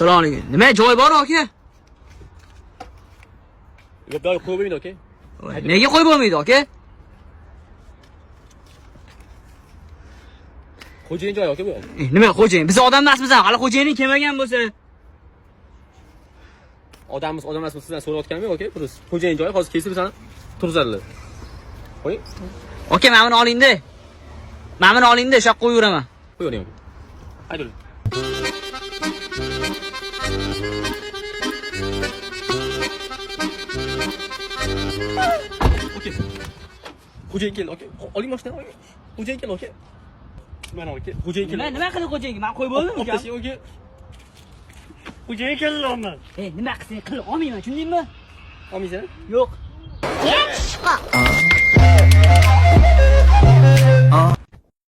Assalomu alaykum. Nima joy bor aka? Yo'q, qo'yib qo'ymaydi aka. Nega qo'yib bo'lmaydi aka? Xo'jayin joyi aka bu. Nima xo'jayin? Biz odam emasmiz, hali xo'jayining kelmagan bo'lsa. Odamimiz odam emas, sizdan so'rayotganim yo'q aka. Purus. Xo'jayin joyi hozir kelsa bizani turg'izadilar. Qo'ying. Aka, mana buni oling-da. Mana buni oling-da, shu yoqqa qo'yaveraman. Qo'ying aka. Haydi. Okey. Xo'jayin keldi aka. Oling mashinani aka. Xo'jayin keldi aka. Mana aka. Xo'jayin keldi. Nima qilib xo'jayinga? Men qo'yib bo'ldim aka. Aka. Xo'jayin keldi ondan. Nima qilsang qilib olmayman, tushundingmi? Olmaysan? Yo'q. Get